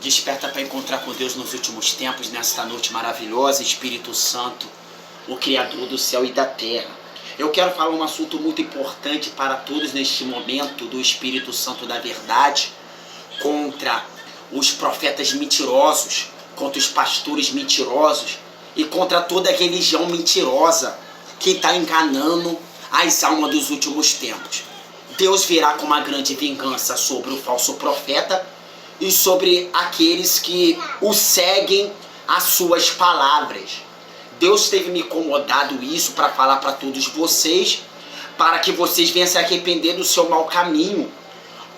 Desperta para encontrar com Deus nos últimos tempos, nesta noite maravilhosa, Espírito Santo, o Criador do céu e da terra. Eu quero falar um assunto muito importante para todos neste momento do Espírito Santo da verdade, contra os profetas mentirosos, contra os pastores mentirosos e contra toda a religião mentirosa que está enganando as almas dos últimos tempos. Deus virá com uma grande vingança sobre o falso profeta e sobre aqueles que o seguem as suas palavras. Deus teve me incomodado isso para falar para todos vocês, para que vocês venham se arrepender do seu mau caminho,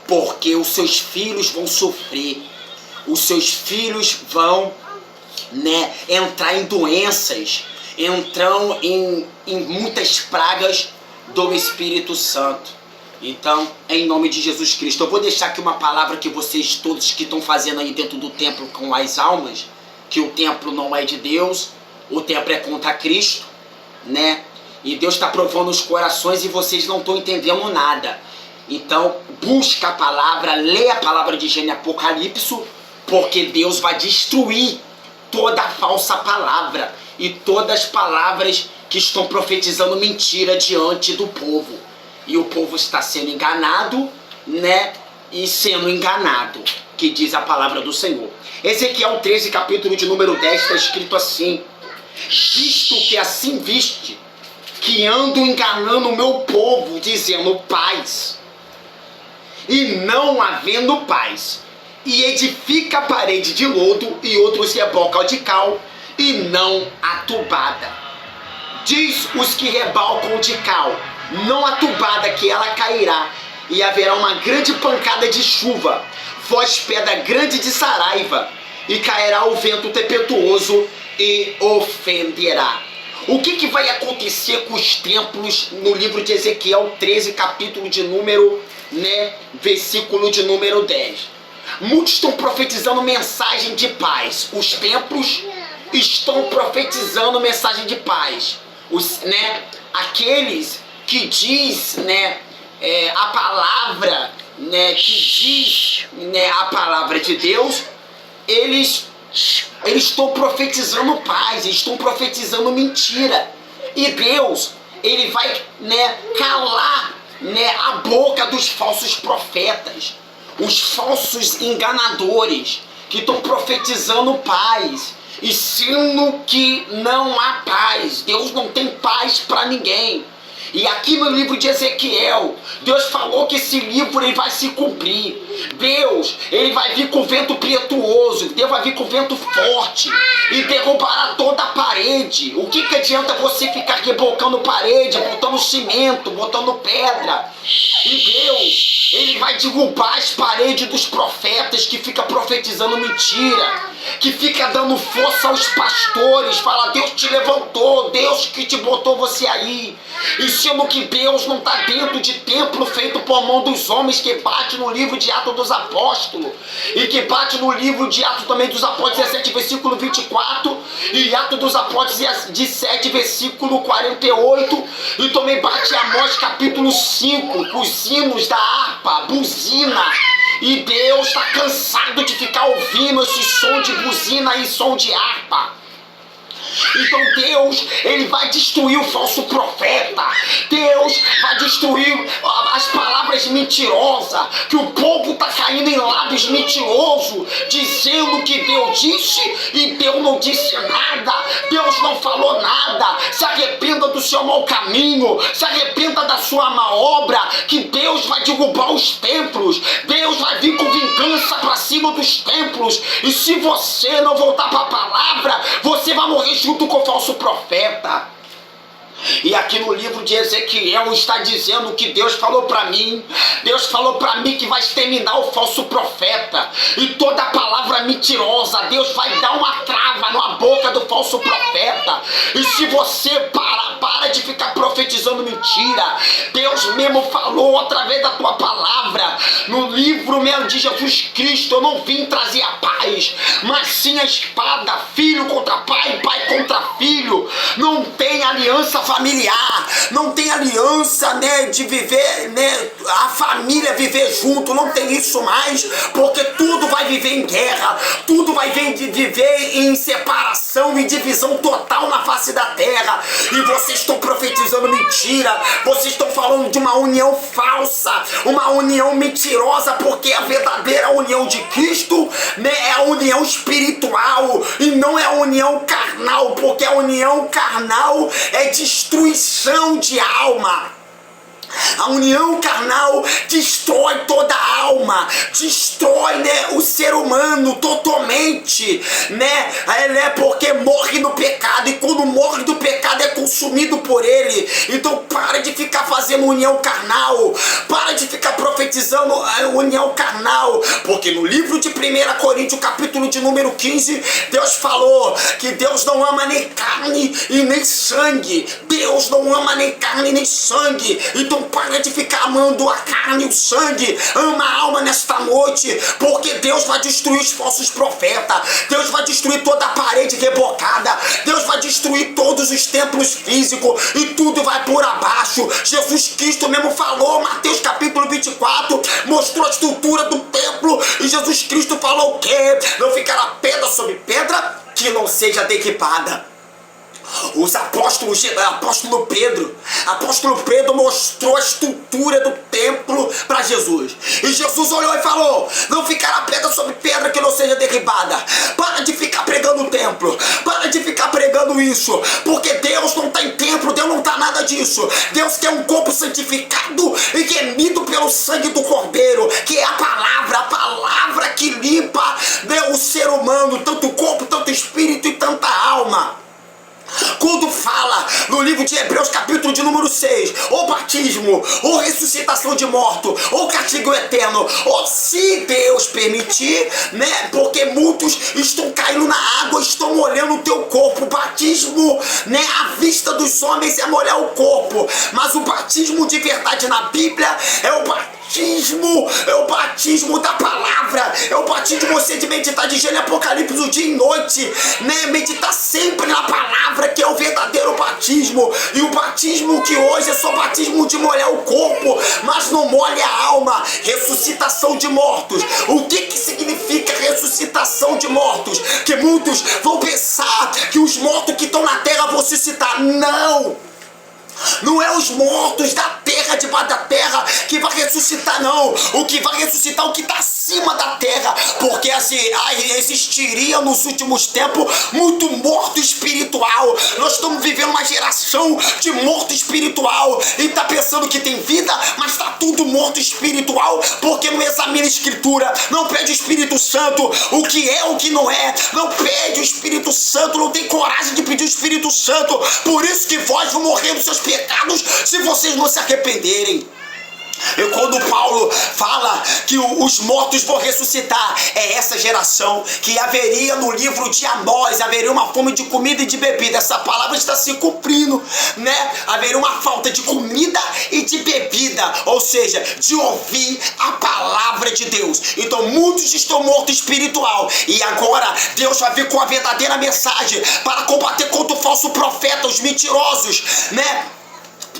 porque os seus filhos vão sofrer, os seus filhos vão entrar em doenças, entram em muitas pragas do Espírito Santo. Então, em nome de Jesus Cristo, eu vou deixar aqui uma palavra que vocês todos que estão fazendo aí dentro do templo com as almas, que o templo não é de Deus, o templo é contra Cristo, E Deus está provando os corações e vocês não estão entendendo nada. Então, busca a palavra, lê a palavra de Gênesis e Apocalipse, porque Deus vai destruir toda a falsa palavra e todas as palavras que estão profetizando mentira diante do povo. E o povo está sendo enganado, E sendo enganado, que diz a palavra do Senhor. Ezequiel 13, capítulo de número 10, está escrito assim: visto que assim viste, que ando enganando o meu povo, dizendo paz, e não havendo paz, e edifica a parede de lodo, e outros rebocam de cal, e não atubada. Diz os que rebalcam de cal, não atubada, que ela cairá, e haverá uma grande pancada de chuva, voz pedra grande de saraiva, e cairá o vento tempestuoso e ofenderá. O que vai acontecer com os templos no livro de Ezequiel 13, capítulo de número, versículo de número 10? Muitos estão profetizando mensagem de paz. Os templos estão profetizando mensagem de paz. Aqueles que diz, a palavra, que diz, a palavra de Deus, eles estão profetizando paz, estão profetizando mentira. E Deus, ele vai, calar, a boca dos falsos profetas, os falsos enganadores que estão profetizando paz, e sendo que não há paz. Deus não tem paz para ninguém. E aqui no livro de Ezequiel, Deus falou que esse livro ele vai se cumprir. Deus, ele vai vir com vento impetuoso, Deus vai vir com vento forte e derrubará toda a parede. O que adianta você ficar rebocando parede, botando cimento, botando pedra? E Deus, ele vai derrubar as paredes dos profetas que ficam profetizando mentira, que fica dando força aos pastores, fala: Deus te levantou, Deus que te botou você aí. E sendo que Deus não está dentro de templo feito por mão dos homens, que bate no livro de Atos dos Apóstolos, e que bate no livro de Atos também dos Apóstolos 17, versículo 24, e Atos dos Apóstolos 17, versículo 48, e também bate em Amós capítulo 5, os hinos da harpa, buzina. E Deus está cansado de ficar ouvindo esse som de buzina e som de harpa. Então Deus, ele vai destruir o falso profeta. Deus vai destruir as palavras mentirosas, que o povo está caindo em lábios mentirosos, dizendo que Deus disse e Deus não disse nada. Deus não falou nada. Se arrependa do seu mau caminho, se arrependa da sua má obra, que Deus vai derrubar os templos. Deus vai vir com vingança para cima dos templos. E se você não voltar para a palavra, você vai morrer junto com o falso profeta. E aqui no livro de Ezequiel está dizendo que Deus falou para mim. Deus falou para mim que vai exterminar o falso profeta e toda palavra mentirosa. Deus vai dar uma trava na boca do falso profeta. E se você para de ficar profetizando mentira, Deus mesmo falou através da tua palavra no livro mesmo de Jesus Cristo: eu não vim trazer a paz, mas sim a espada, filho contra pai, pai contra filho. Não tenha aliança familiar, não tem aliança, né, de viver, né, a família viver junto, não tem isso mais, porque tudo vai viver em guerra, tudo vai viver em separação e divisão total na face da terra. E vocês estão profetizando mentira, vocês estão falando de uma união falsa, uma união mentirosa, porque a verdadeira união de Cristo, né, é a união espiritual e não é a união carnal, porque a união carnal é destruição de alma. A união carnal destrói toda a alma, destrói, né, o ser humano totalmente, né, porque morre no pecado, e quando morre do pecado é consumido por ele. Então para de ficar fazendo união carnal, para de ficar profetizando a união carnal, porque no livro de 1 Coríntios, capítulo de número 15, Deus falou que Deus não ama nem carne e nem sangue. Deus não ama nem carne nem sangue. Então para de ficar amando a carne e o sangue, ama a alma nesta noite, porque Deus vai destruir os falsos profetas, Deus vai destruir toda a parede rebocada, Deus vai destruir todos os templos físicos e tudo vai por abaixo. Jesus Cristo mesmo falou, Mateus capítulo 24, mostrou a estrutura do templo, e Jesus Cristo falou o quê? Não ficará pedra sobre pedra que não seja derribada. Os apóstolos, apóstolo Pedro mostrou a estrutura do templo para Jesus, e Jesus olhou e falou: não ficará pedra sobre pedra que não seja derribada. Para de ficar pregando o templo, para de ficar pregando isso, porque Deus não está em templo, Deus não está nada disso. Deus quer um corpo santificado e remido pelo sangue do Cordeiro, que é a palavra que limpa, né, o ser humano, tanto o corpo, tanto o espírito e tanta alma. Quando fala no livro de Hebreus capítulo de número 6, ou batismo, ou ressuscitação de morto, ou castigo eterno, ou se Deus permitir, né, porque muitos estão caindo na água, estão molhando o teu corpo. O batismo, né, à vista dos homens é molhar o corpo, mas o batismo de verdade na Bíblia é o batismo da palavra, é o batismo de você de meditar de Gênesis e Apocalipse o dia e noite, né? Meditar sempre na palavra, que é o verdadeiro batismo. E o batismo que hoje é só batismo de molhar o corpo, mas não molha a alma. Ressuscitação de mortos. O que significa ressuscitação de mortos? Que muitos vão pensar que os mortos que estão na terra vão ressuscitar. Não é os mortos da terra, debaixo da terra, que vai ressuscitar, não. O que vai ressuscitar é o que está acima da terra, porque assim, existiria nos últimos tempos muito morto espiritual. Nós estamos vivendo uma geração de morto espiritual, e está pensando que tem vida, mas está tudo morto espiritual, porque não examina a Escritura, não pede o Espírito Santo o que é, o que não é, não pede o Espírito Santo, não tem coragem de pedir o Espírito Santo. Por isso que vós vão morrer dos seus pecados se vocês não se arrependerem. E quando Paulo fala que os mortos vão ressuscitar, é essa geração que haveria no livro de Amós, haveria uma fome de comida e de bebida. Essa palavra está se cumprindo, né? Haveria uma falta de comida e de bebida, ou seja, de ouvir a palavra de Deus. Então muitos estão mortos espiritual, e agora Deus vai vir com a verdadeira mensagem para combater contra o falso profeta, os mentirosos, né?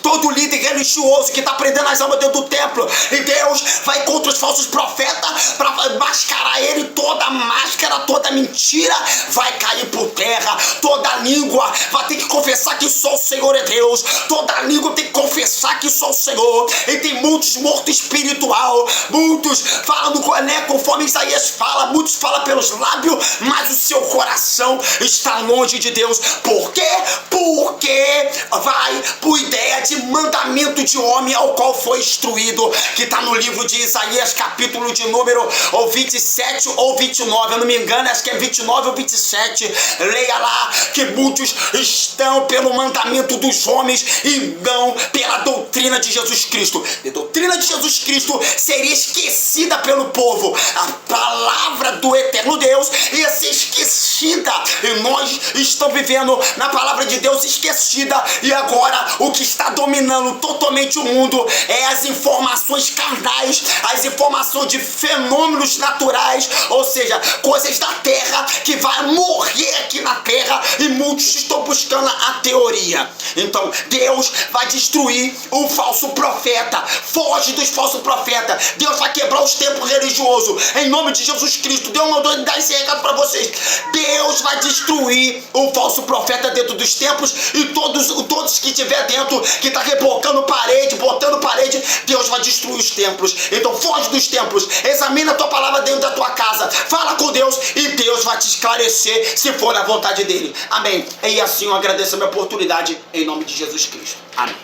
Todo líder religioso que está prendendo as almas dentro do templo, e Deus vai contra os falsos profetas para mascarar ele. Toda máscara, toda mentira vai cair por terra. Toda língua vai ter que confessar que só o Senhor é Deus. Toda língua tem que confessar que só o Senhor. E tem muitos mortos espiritual, muitos falando, né, conforme Isaías fala, muitos falam pelos lábios, mas o seu coração está longe de Deus. Por quê? Porque vai por ideia de mandamento de homem ao qual foi instruído, que está no livro de Isaías capítulo de número 27 ou 29, eu não me engano, acho que é 29 ou 27, leia lá, que muitos estão pelo mandamento dos homens e não pela doutrina de Jesus Cristo. A doutrina de Jesus Cristo seria esquecida pelo povo, a palavra do eterno Deus ia ser esquecida esquecida. E nós estamos vivendo na palavra de Deus esquecida. E agora o que está dominando totalmente o mundo é as informações carnais, as informações de fenômenos naturais, ou seja, coisas da terra que vai morrer aqui na terra, e muitos estão buscando a teoria. Então Deus vai destruir o falso profeta. Foge dos falsos profetas. Deus vai quebrar os templos religiosos em nome de Jesus Cristo. Deus mandou dar esse recado para vocês. Deus vai destruir o falso profeta dentro dos templos, e todos que estiver dentro, que está rebocando parede, botando parede, Deus vai destruir os templos. Então foge dos templos, examina a tua palavra dentro da tua casa, fala com Deus e Deus vai te esclarecer se for a vontade dele. Amém. E assim eu agradeço a minha oportunidade em nome de Jesus Cristo. Amém.